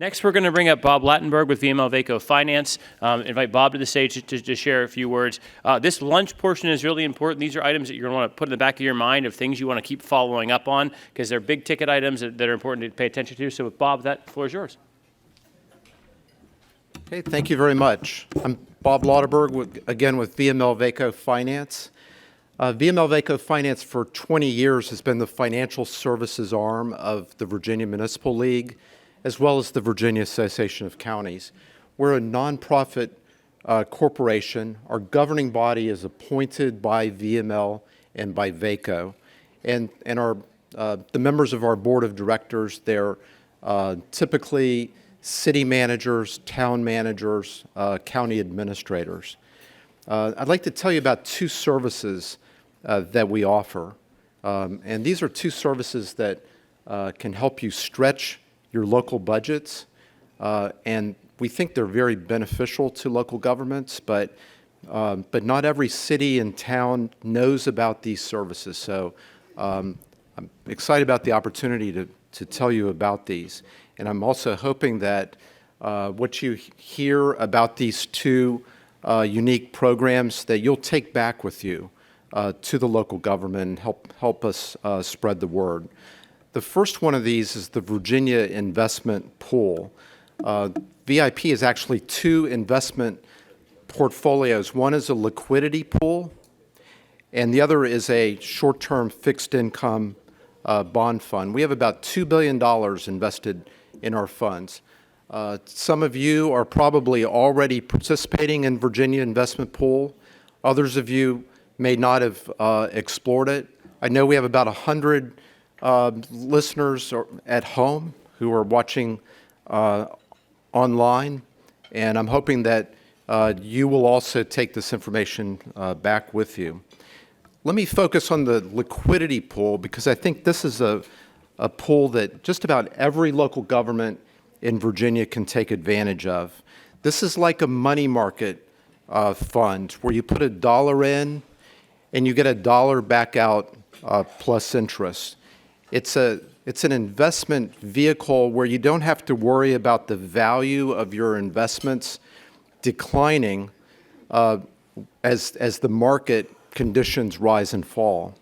Next, we're going to bring up Bob Lauterburg with VML-VACo Finance. Invite Bob to the stage to share a few words. This lunch portion is really important. These are items that you're going to want to put in the back of your mind of things you want to keep following up on because they're big ticket items that are important to pay attention to. So with Bob, that floor is yours. Okay, thank you very much. I'm Bob Lauterburg, again with VML-VACo Finance. VML-VACo Finance for 20 years has been the financial services arm of the Virginia Municipal League, as well as the Virginia Association of Counties. We're a nonprofit corporation. Our governing body is appointed by VML and by VACo. And the members of our board of directors, they're typically city managers, town managers, county administrators. I'd like to tell you about two services that we offer. And these are two services that can help you stretch your local budgets, and we think they're very beneficial to local governments, but not every city and town knows about these services. So I'm excited about the opportunity to tell you about these. And I'm also hoping that what you hear about these two unique programs that you'll take back with you to the local government and help us spread the word. The first one of these is the Virginia Investment Pool. VIP is actually two investment portfolios. One is a liquidity pool, and the other is a short-term fixed income bond fund. We have about $2 billion invested in our funds. Some of you are probably already participating in Virginia Investment Pool. Others of you may not have explored it. I know we have about 100 listeners at home who are watching online, and I'm hoping that you will also take this information back with you. Let me focus on the liquidity pool because I think this is a pool that just about every local government in Virginia can take advantage of. This is like a money market fund where you put $1 in and you get $1 back out plus interest. It's an investment vehicle where you don't have to worry about the value of your investments declining as the market conditions rise and fall.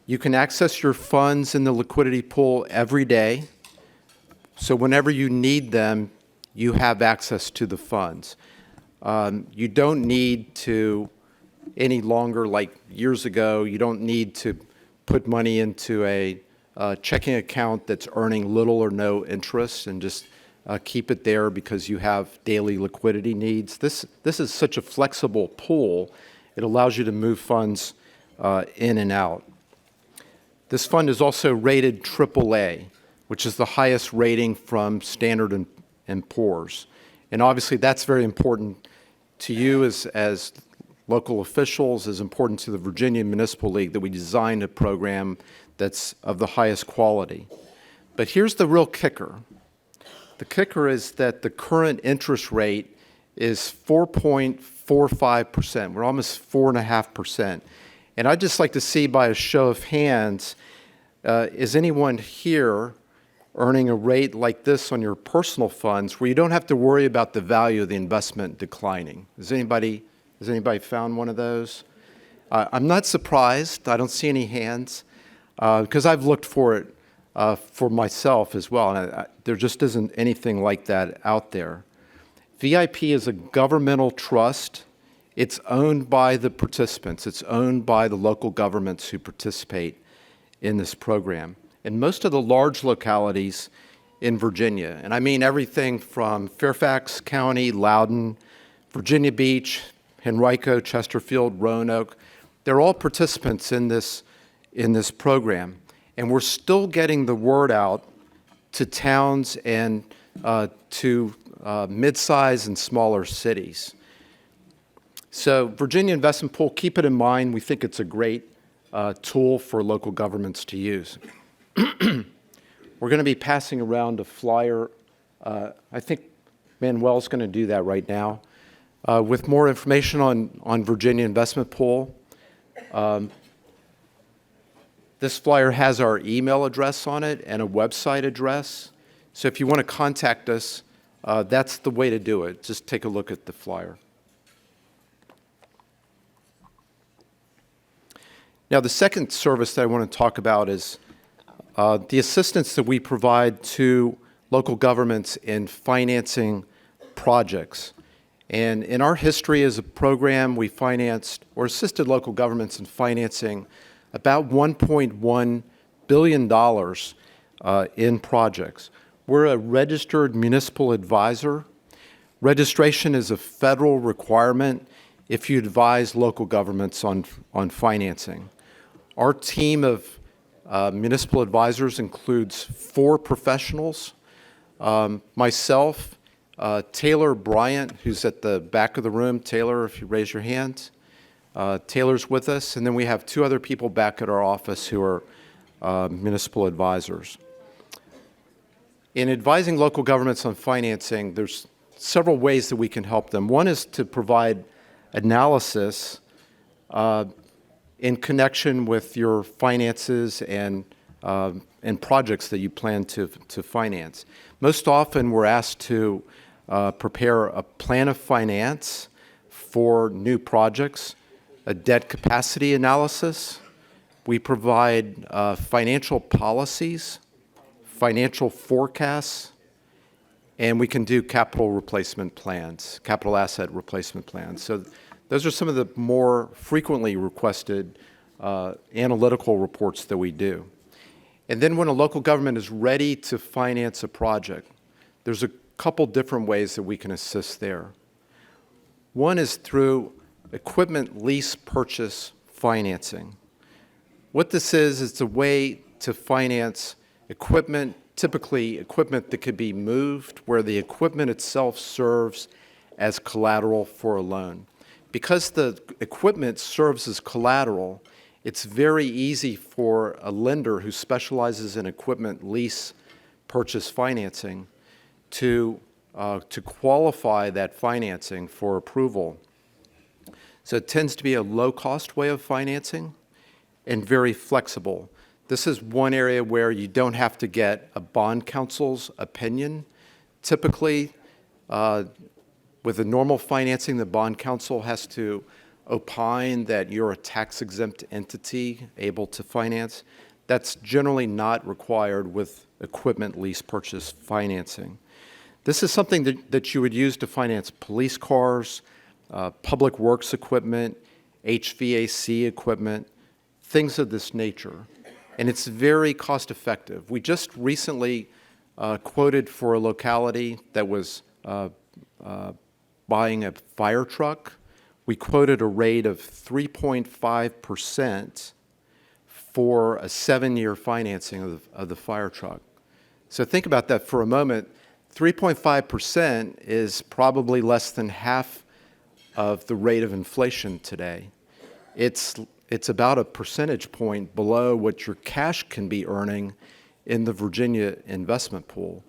You can access your funds in the liquidity pool every day, so whenever you need them, you have access to the funds. You don't need to, any longer like years ago, you don't need to put money into a checking account that's earning little or no interest and just keep it there because you have daily liquidity needs. This is such a flexible pool. It allows you to move funds in and out. This fund is also rated AAA, which is the highest rating from Standard & Poor's. And obviously that's very important to you as local officials, is important to the Virginia Municipal League that we designed a program that's of the highest quality. But here's the real kicker. The kicker is that the current interest rate is 4.45%. We're almost 4.5%. And I'd just like to see by a show of hands, is anyone here earning a rate like this on your personal funds where you don't have to worry about the value of the investment declining? Has anybody found one of those? I'm not surprised. I don't see any hands because I've looked for it for myself as well. And there just isn't anything like that out there. VIP is a governmental trust. It's owned by the participants. It's owned by the local governments who participate in this program. And most of the large localities in Virginia, and I mean everything from Fairfax County, Loudoun, Virginia Beach, Henrico, Chesterfield, Roanoke, they're all participants in this program. And we're still getting the word out to towns and to mid-size and smaller cities. So Virginia Investment Pool, keep it in mind. We think it's a great tool for local governments to use. We're going to be passing around a flyer. I think Manuel's going to do that right now. With more information on Virginia Investment Pool. This flyer has our email address on it and a website address. So if you want to contact us, that's the way to do it. Just take a look at the flyer. Now, the second service that I want to talk about is the assistance that we provide to local governments in financing projects. And in our history as a program, we financed or assisted local governments in financing about $1.1 billion in projects. We're a registered municipal advisor. Registration is a federal requirement if you advise local governments on financing. Our team of municipal advisors includes 4 professionals. Myself, Taylor Bryant, who's at the back of the room. Taylor, if you raise your hand. Taylor's with us. And then we have 2 other people back at our office who are municipal advisors. In advising local governments on financing, there's several ways that we can help them. One is to provide analysis in connection with your finances and projects that you plan to finance. Most often, we're asked to prepare a plan of finance for new projects, a debt capacity analysis. We provide financial policies, financial forecasts, and we can do capital replacement plans, capital asset replacement plans. So those are some of the more frequently requested analytical reports that we do. And then when a local government is ready to finance a project, there's a couple different ways that we can assist there. One is through equipment lease purchase financing. What this is, it's a way to finance equipment, typically equipment that could be moved, where the equipment itself serves as collateral for a loan. Because the equipment serves as collateral, it's very easy for a lender who specializes in equipment lease purchase financing to qualify that financing for approval. So it tends to be a low-cost way of financing and very flexible. This is one area where you don't have to get a bond counsel's opinion. Typically, with a normal financing, the bond counsel has to opine that you're a tax-exempt entity able to finance. That's generally not required with equipment lease purchase financing. This is something that you would use to finance police cars, public works equipment, HVAC equipment, things of this nature. And it's very cost effective. We just recently quoted for a locality that was buying a fire truck. We quoted a rate of 3.5% for a 7-year financing of the fire truck. So think about that for a moment. 3.5% is probably less than half of the rate of inflation today. It's about a percentage point below what your cash can be earning in the Virginia investment pool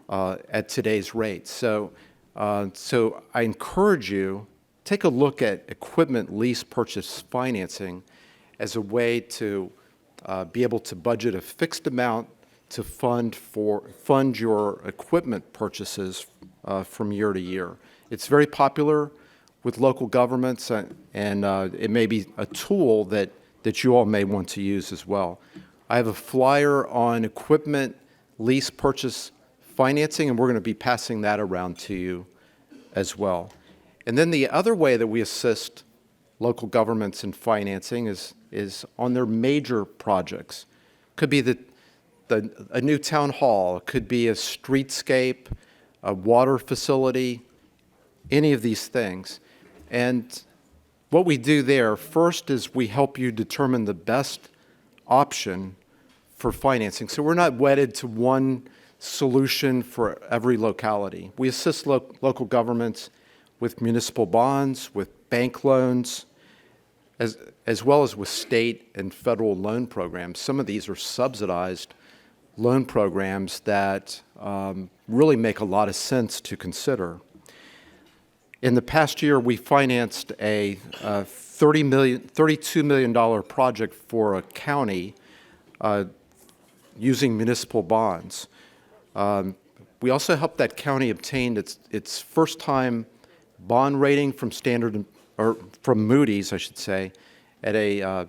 at today's rate. So I encourage you, take a look at equipment lease purchase financing as a way to be able to budget a fixed amount to fund your equipment purchases from year to year. It's very popular with local governments, and it may be a tool that you all may want to use as well. I have a flyer on equipment lease purchase financing, and we're going to be passing that around to you as well. And then the other way that we assist local governments in financing is on their major projects. Could be a new town hall, could be a streetscape, a water facility, any of these things. And what we do there first is we help you determine the best option for financing. So we're not wedded to one solution for every locality. We assist local governments with municipal bonds, with bank loans, as well as with state and federal loan programs. Some of these are subsidized loan programs that really make a lot of sense to consider. In the past year, we financed a $32 million project for a county using municipal bonds. We also helped that county obtain its first-time bond rating from from Moody's, I should say, at a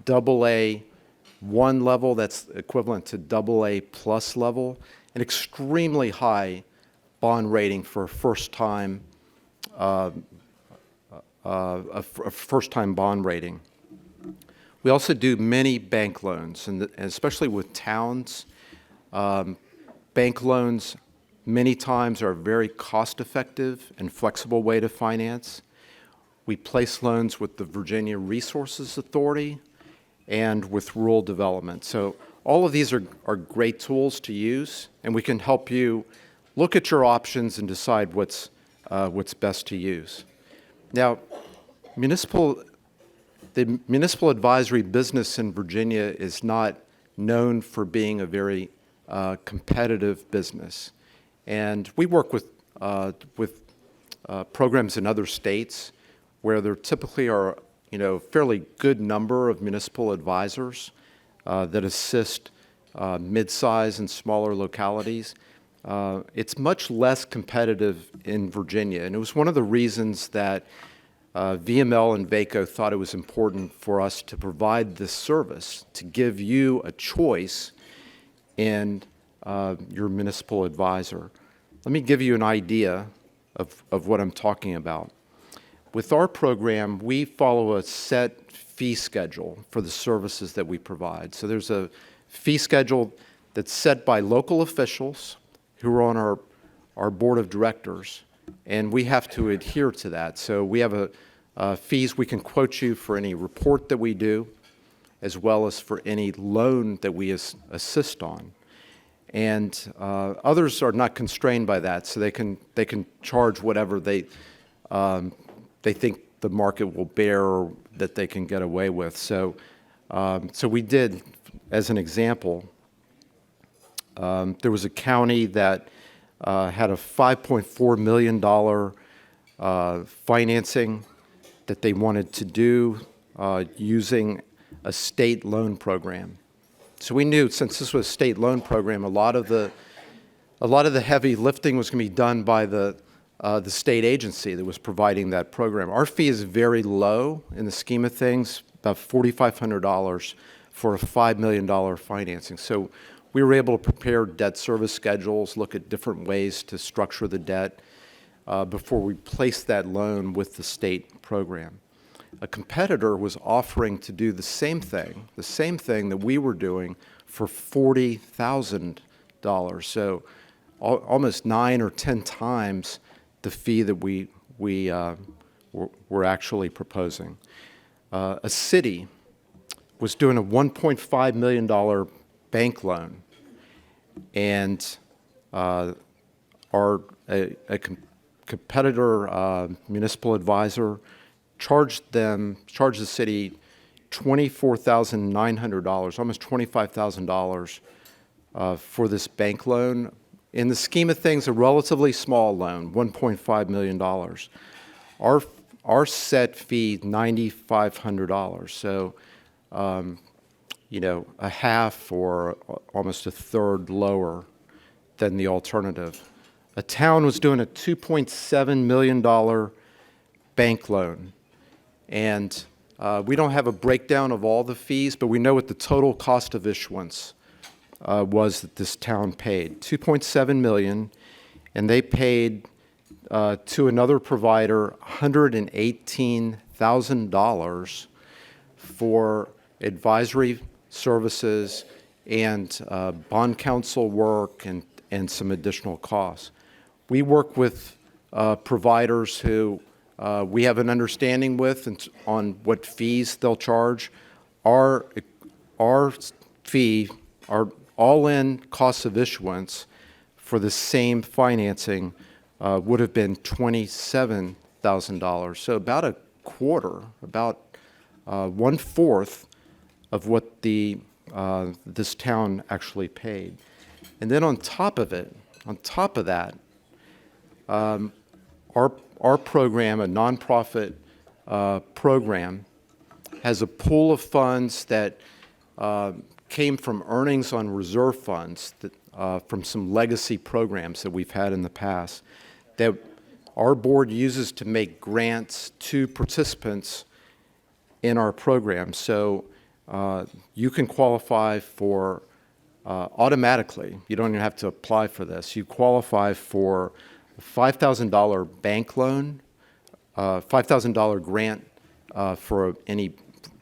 AA1 level. That's equivalent to AA plus level, an extremely high bond rating for a first-time bond rating. We also do many bank loans, and especially with towns. Bank loans many times are a very cost-effective and flexible way to finance. We place loans with the Virginia Resources Authority and with rural development. So all of these are great tools to use, and we can help you look at your options and decide what's best to use. Now, the municipal advisory business in Virginia is not known for being a very competitive business. And we work with programs in other states where there typically are, a fairly good number of municipal advisors that assist mid-size and smaller localities. It's much less competitive in Virginia, and it was one of the reasons that VML and VACo thought it was important for us to provide this service, to give you a choice in your municipal advisor. Let me give you an idea of what I'm talking about. With our program, we follow a set fee schedule for the services that we provide. So there's a fee schedule that's set by local officials who are on our board of directors, and we have to adhere to that. So we have fees we can quote you for any report that we do, as well as for any loan that we assist on. And others are not constrained by that, so they can charge whatever they think the market will bear or that they can get away with. So we did, as an example, there was a county that had a $5.4 million financing that they wanted to do using a state loan program. So we knew, since this was a state loan program, a lot of the heavy lifting was going to be done by the state agency that was providing that program. Our fee is very low in the scheme of things, about $4,500 for a $5 million financing. So we were able to prepare debt service schedules, look at different ways to structure the debt before we placed that loan with the state program. A competitor was offering to do the same thing that we were doing for $40,000. So almost 9 or 10 times the fee that we were actually proposing. A city was doing a $1.5 million bank loan, and a competitor municipal advisor charged the city $24,900, almost $25,000 for this bank loan. In the scheme of things, a relatively small loan, $1.5 million. Our set fee, $9,500. So, a half or almost a third lower than the alternative. A town was doing a $2.7 million bank loan. And we don't have a breakdown of all the fees, but we know what the total cost of issuance was that this town paid. $2.7 million, and they paid to another provider $118,000 for advisory services and bond counsel work and some additional costs. We work with providers who we have an understanding with on what fees they'll charge. Our fee, our all-in cost of issuance for the same financing would have been $27,000. So about a quarter, about 1/4 of what this town actually paid. And then on top of that, our program, a nonprofit program, has a pool of funds that came from earnings on reserve funds that, from some legacy programs that we've had in the past that our board uses to make grants to participants in our program. So you can qualify for automatically, you don't even have to apply for this, you qualify for a $5,000 bank loan, $5,000 grant for any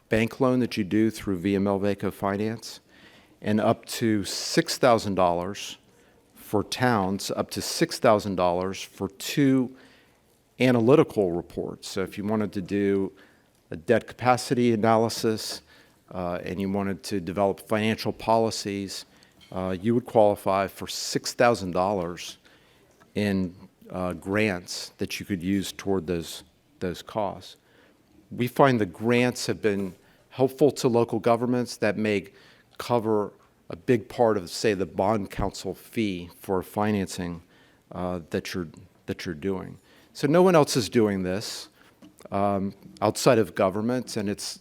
bank loan that you do through VML-VACo Finance, and up to $6,000 for towns, up to $6,000 for 2 analytical reports. So if you wanted to do a debt capacity analysis and you wanted to develop financial policies, you would qualify for $6,000 in grants that you could use toward those costs. We find the grants have been helpful to local governments that may cover a big part of, say, the bond council fee for financing that you're doing. So no one else is doing this outside of government, and it's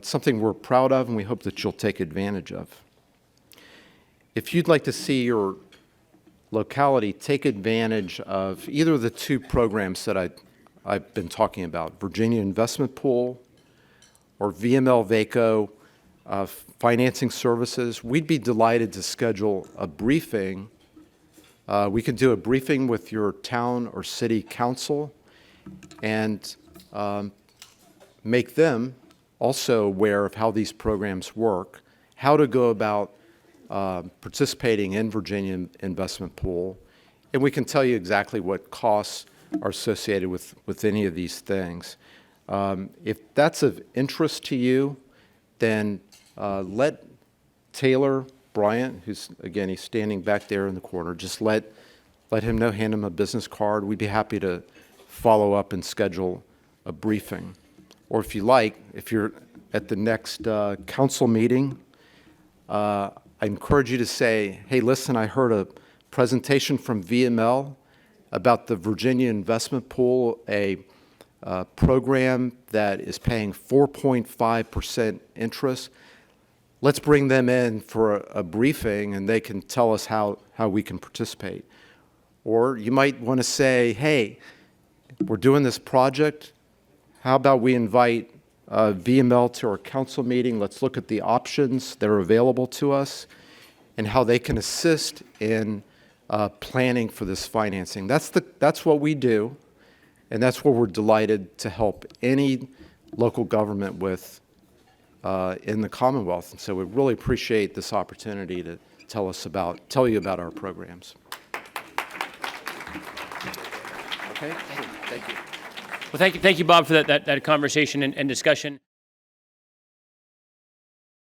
something we're proud of and we hope that you'll take advantage of. If you'd like to see your locality take advantage of either of the 2 programs that I've been talking about, Virginia Investment Pool or VML-VACo financing services, we'd be delighted to schedule a briefing. We could do a briefing with your town or city council and make them also aware of how these programs work, how to go about participating in Virginia Investment Pool, and we can tell you exactly what costs are associated with any of these things. If that's of interest to you, then let Taylor Bryant, who's, again, he's standing back there in the corner, just let him know, hand him a business card. We'd be happy to follow up and schedule a briefing. Or if you like, if you're at the next council meeting, I encourage you to say, hey, listen, I heard a presentation from VML about the Virginia Investment Pool, a program that is paying 4.5% interest. Let's bring them in for a briefing and they can tell us how we can participate. Or you might want to say, hey, we're doing this project. How about we invite VML to our council meeting? Let's look at the options that are available to us and how they can assist in planning for this financing. That's what we do, and that's what we're delighted to help any local government with in the Commonwealth. And so we really appreciate this opportunity to tell you about our programs. Okay, thank you. Well, thank you, Bob, for that conversation and discussion.